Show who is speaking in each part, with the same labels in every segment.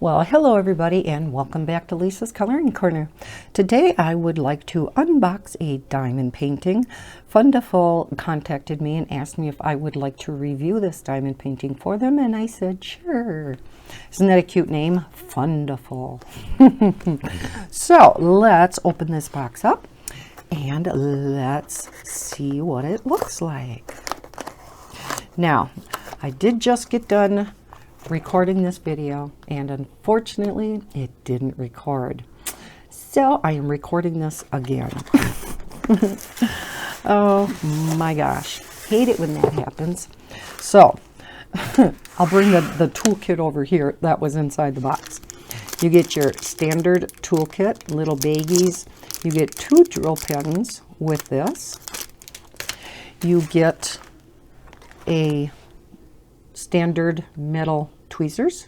Speaker 1: Well, hello everybody and welcome back to Lisa's Coloring Corner. Today I would like to unbox a diamond painting. Fundaful contacted me and asked me if I would like to review this diamond painting for them, and I said sure. Isn't that a cute name? Fundaful. So let's open this box up and let's see what it looks like. Now, I did just get done recording this video and unfortunately it didn't record, so I am recording this again. Oh my gosh, hate it when that happens. So I'll bring the toolkit over here that was inside the box. You get your standard toolkit, little baggies. You get 2 drill pens with this. You get a standard metal tweezers,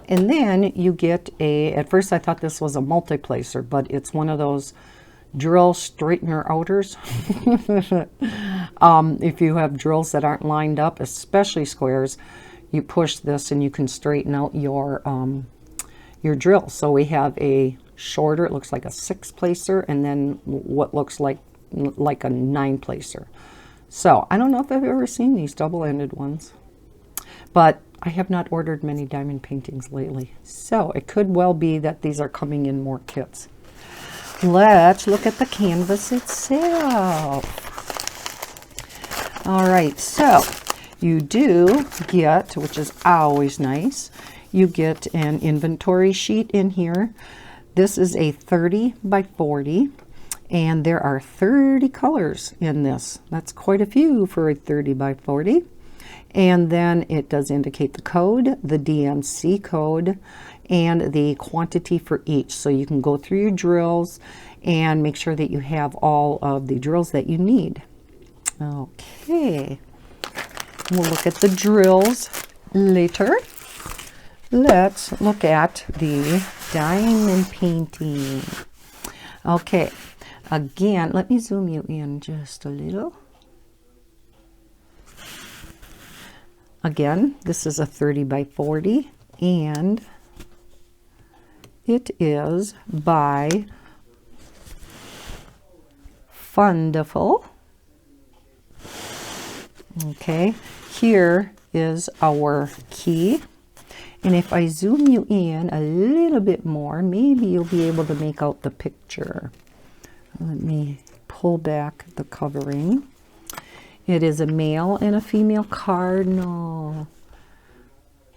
Speaker 1: and then you get at first I thought this was a multi-placer, but it's one of those drill straightener outers. If you have drills that aren't lined up, especially squares, you push this and you can straighten out your drill. So we have a shorter, it looks like a 6-placer, and then what looks like a 9-placer. So I don't know if I've ever seen these double-ended ones, but I have not ordered many diamond paintings lately, so it could well be that these are coming in more kits. Let's look at the canvas itself. All right, so you do get, which is always nice, you get an inventory sheet in here. This is a 30 by 40, and there are 30 colors in this. That's quite a few for a 30 by 40. And then it does indicate the code, the DMC code, and the quantity for each. So you can go through your drills and make sure that you have all of the drills that you need. Okay, we'll look at the drills later. Let's look at the diamond painting. Okay, again, let me zoom you in just a little. Again, this is a 30 by 40, and it is by Fundaful. Okay, here is our key, and if I zoom you in a little bit more, maybe you'll be able to make out the picture. Let me pull back the covering. It is a male and a female cardinal.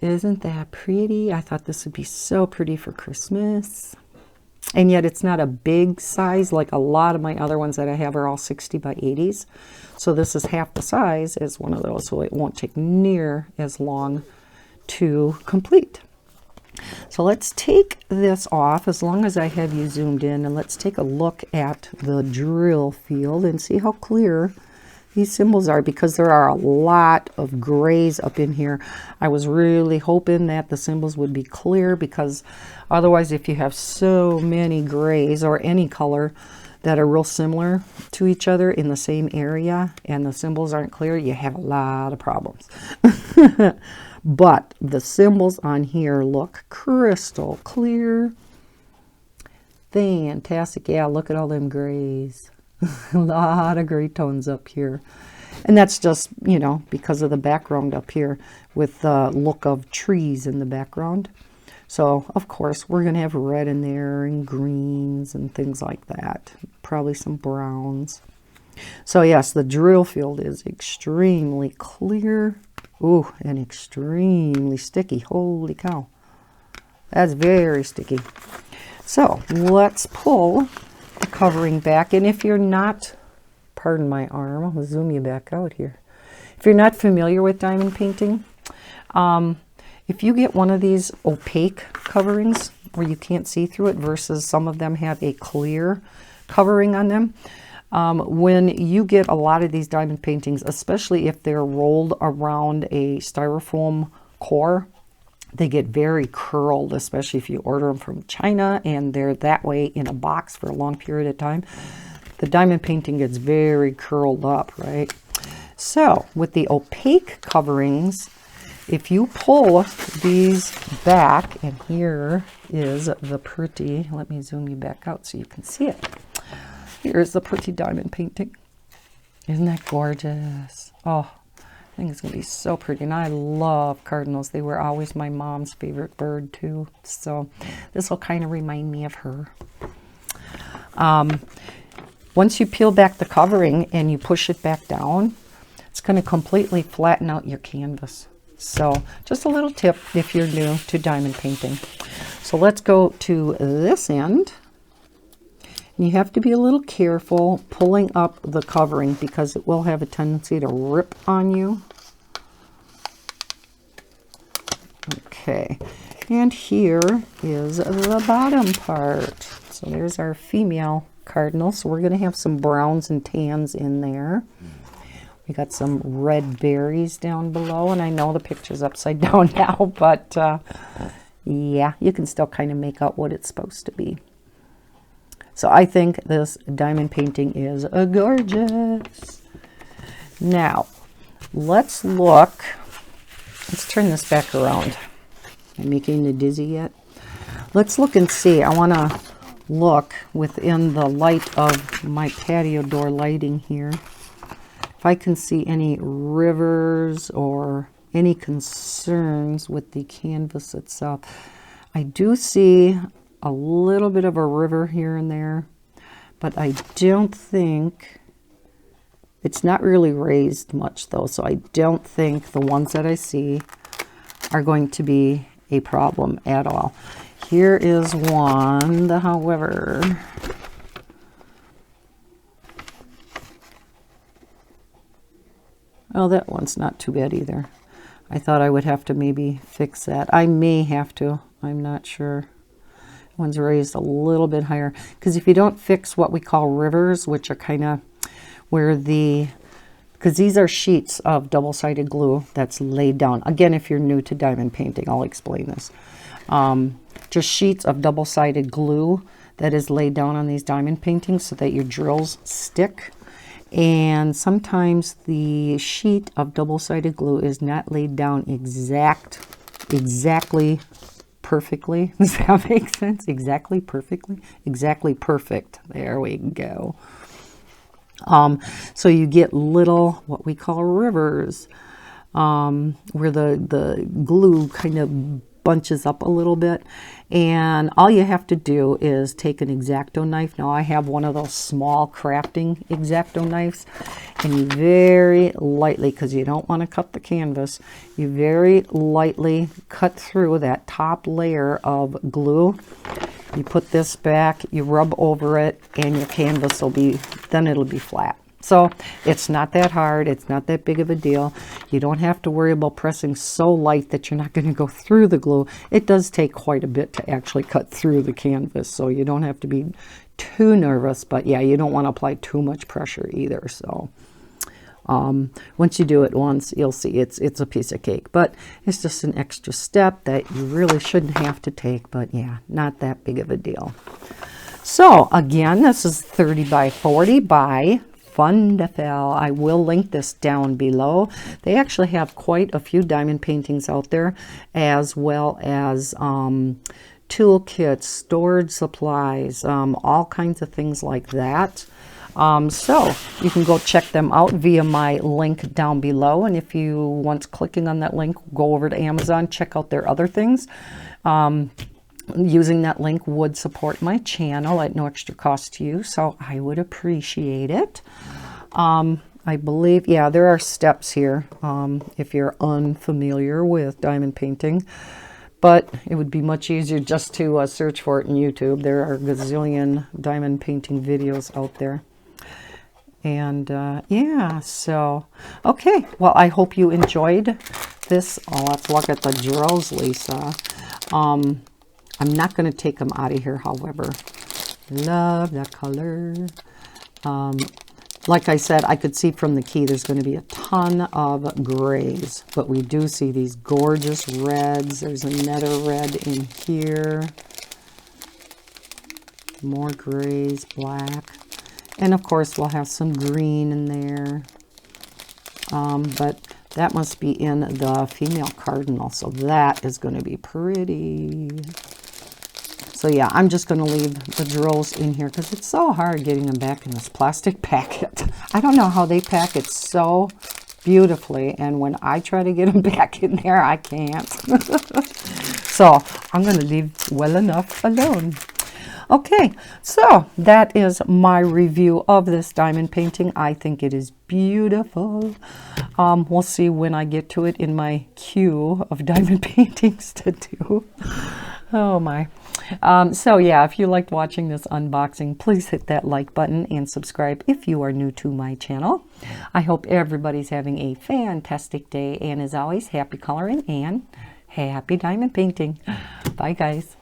Speaker 1: Isn't that pretty? I thought this would be so pretty for Christmas. And yet it's not a big size like a lot of my other ones that I have are all 60 by 80s. So this is half the size as one of those, so it won't take near as long to complete. So let's take this off as long as I have you zoomed in, and let's take a look at the drill field and see how clear these symbols are, because there are a lot of grays up in here. I was really hoping that the symbols would be clear, because otherwise if you have so many grays or any color that are real similar to each other in the same area and the symbols aren't clear, you have a lot of problems. But the symbols on here look crystal clear. Fantastic. Yeah, look at all them grays. A lot of gray tones up here, and that's just, you know, because of the background up here with the look of trees in the background. So of course we're going to have red in there and greens and things like that, probably some browns. So yes, the drill field is extremely clear. Ooh, and extremely sticky. Holy cow, that's very sticky. So let's pull the covering back, and if you're not, pardon my arm, I'll zoom you back out here. If you're not familiar with diamond painting, if you get one of these opaque coverings where you can't see through it versus some of them have a clear covering on them, when you get a lot of these diamond paintings, especially if they're rolled around a styrofoam core, they get very curled, especially if you order them from China and they're that way in a box for a long period of time. The diamond painting gets very curled up, right? So with the opaque coverings, if you pull these back, and here is the pretty, let me zoom you back out so you can see it. Here's the pretty diamond painting. Isn't that gorgeous? Oh, I think it's going to be so pretty. And I love cardinals. They were always my mom's favorite bird too. So this will kind of remind me of her. Once you peel back the covering and you push it back down, it's going to completely flatten out your canvas. So just a little tip if you're new to diamond painting. So let's go to this end. And you have to be a little careful pulling up the covering because it will have a tendency to rip on you. Okay, and here is the bottom part. So there's our female cardinal. So we're going to have some browns and tans in there. We got some red berries down below, and I know the picture's upside down now, but yeah, you can still kind of make out what it's supposed to be. So I think this diamond painting is gorgeous. Now, let's look. Let's turn this back around. Am I making you dizzy yet? Let's look and see. I want to look within the light of my patio door lighting here. If I can see any rivers or any concerns with the canvas itself. I do see a little bit of a river here and there, but I don't think, it's not really raised much though, so I don't think the ones that I see are going to be a problem at all. Here is one, however, oh, that one's not too bad either. I thought I would have to maybe fix that. I may have to, I'm not sure. One's raised a little bit higher, because if you don't fix what we call rivers, which are kind of where because these are sheets of double-sided glue that's laid down. Again, if you're new to diamond painting, I'll explain this. Just sheets of double-sided glue that is laid down on these diamond paintings so that your drills stick. And sometimes the sheet of double-sided glue is not laid down exactly perfectly. Does that make sense? Exactly perfectly? Exactly perfect. There we go. So you get little, what we call rivers, where the glue kind of bunches up a little bit. And all you have to do is take an X-Acto knife. Now I have one of those small crafting X-Acto knives, and you very lightly, because you don't want to cut the canvas, you very lightly cut through that top layer of glue. You put this back, you rub over it, and your canvas will be, then it'll be flat. So it's not that hard. It's not that big of a deal. You don't have to worry about pressing so light that you're not going to go through the glue. It does take quite a bit to actually cut through the canvas, so you don't have to be too nervous. But yeah, you don't want to apply too much pressure either. So once you do it once, you'll see it's a piece of cake. But it's just an extra step that you really shouldn't have to take. But yeah, not that big of a deal. So again, this is 30 by 40 by Fundaful. I will link this down below. They actually have quite a few diamond paintings out there, as well as toolkits, storage supplies, all kinds of things like that. So you can go check them out via my link down below. And if you, once clicking on that link, go over to Amazon, check out their other things. Using that link would support my channel at no extra cost to you, so I would appreciate it. I believe, yeah, there are steps here if you're unfamiliar with diamond painting, but it would be much easier just to search for it in YouTube. There are a gazillion diamond painting videos out there. And yeah, so okay, well, I hope you enjoyed this. Oh, let's look at the drills, Lisa. I'm not going to take them out of here, however. Love that color. Like I said, I could see from the key there's going to be a ton of grays, but we do see these gorgeous reds. There's another red in here. More grays, black. And of course, we'll have some green in there. But That must be in the female cardinal, so that is going to be pretty. So yeah, I'm just going to leave the drills in here because it's so hard getting them back in this plastic packet. I don't know how they pack it so beautifully, and when I try to get them back in there, I can't. So I'm going to leave well enough alone. Okay, so that is my review of this diamond painting. I think it is beautiful. We'll see when I get to it in my queue of diamond paintings to do. Oh my. So yeah, if you liked watching this unboxing, please hit that like button and subscribe if you are new to my channel. I hope everybody's having a fantastic day, and as always, happy coloring and happy diamond painting. Bye guys.